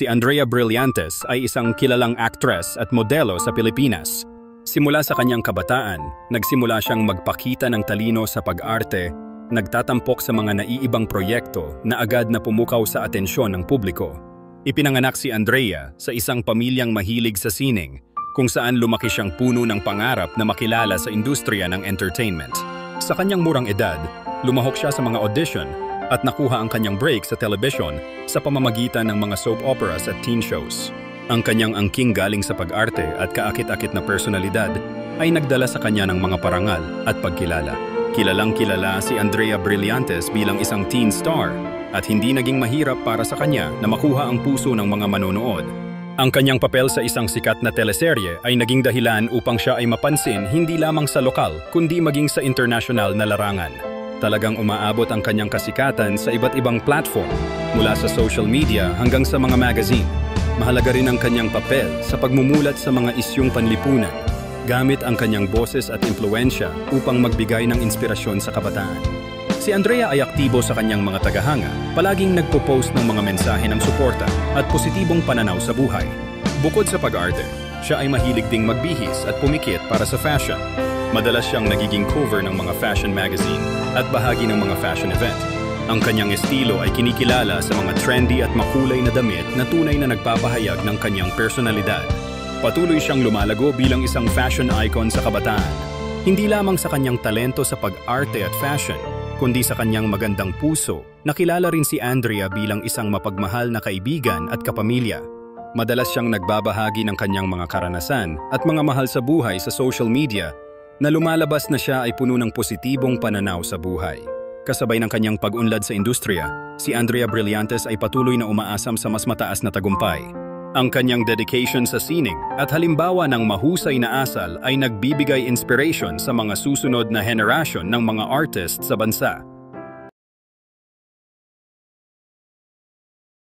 Si Andrea Brillantes ay isang kilalang actress at modelo sa Pilipinas. Simula sa kanyang kabataan, nagsimula siyang magpakita ng talino sa pag-arte, nagtatampok sa mga naiibang proyekto na agad na pumukaw sa atensyon ng publiko. Ipinanganak si Andrea sa isang pamilyang mahilig sa sining, kung saan lumaki siyang puno ng pangarap na makilala sa industriya ng entertainment. Sa kanyang murang edad, lumahok siya sa mga audition at nakuha ang kanyang break sa telebisyon sa pamamagitan ng mga soap operas at teen shows. Ang kanyang angking galing sa pag-arte at kaakit-akit na personalidad ay nagdala sa kanya ng mga parangal at pagkilala. Kilalang-kilala si Andrea Brillantes bilang isang teen star at hindi naging mahirap para sa kanya na makuha ang puso ng mga manonood. Ang kanyang papel sa isang sikat na teleserye ay naging dahilan upang siya ay mapansin hindi lamang sa lokal kundi maging sa international na larangan. Talagang umaabot ang kanyang kasikatan sa iba't ibang platform, mula sa social media hanggang sa mga magazine. Mahalaga rin ang kanyang papel sa pagmumulat sa mga isyung panlipunan, gamit ang kanyang boses at impluensya upang magbigay ng inspirasyon sa kabataan. Si Andrea ay aktibo sa kanyang mga tagahanga, palaging nagpo-post ng mga mensahe ng suporta at positibong pananaw sa buhay. Bukod sa pag-arte, siya ay mahilig ding magbihis at pumikit para sa fashion. Madalas siyang nagiging cover ng mga fashion magazine at bahagi ng mga fashion event. Ang kanyang estilo ay kinikilala sa mga trendy at makulay na damit na tunay na nagpapahayag ng kanyang personalidad. Patuloy siyang lumalago bilang isang fashion icon sa kabataan. Hindi lamang sa kanyang talento sa pag-arte at fashion, kundi sa kanyang magandang puso. Nakilala rin si Andrea bilang isang mapagmahal na kaibigan at kapamilya. Madalas siyang nagbabahagi ng kanyang mga karanasan at mga mahal sa buhay sa social media na lumalabas na siya ay puno ng positibong pananaw sa buhay. Kasabay ng kanyang pag-unlad sa industriya, si Andrea Brillantes ay patuloy na umaasam sa mas mataas na tagumpay. Ang kanyang dedication sa sining at halimbawa ng mahusay na asal ay nagbibigay inspiration sa mga susunod na henerasyon ng mga artists sa bansa.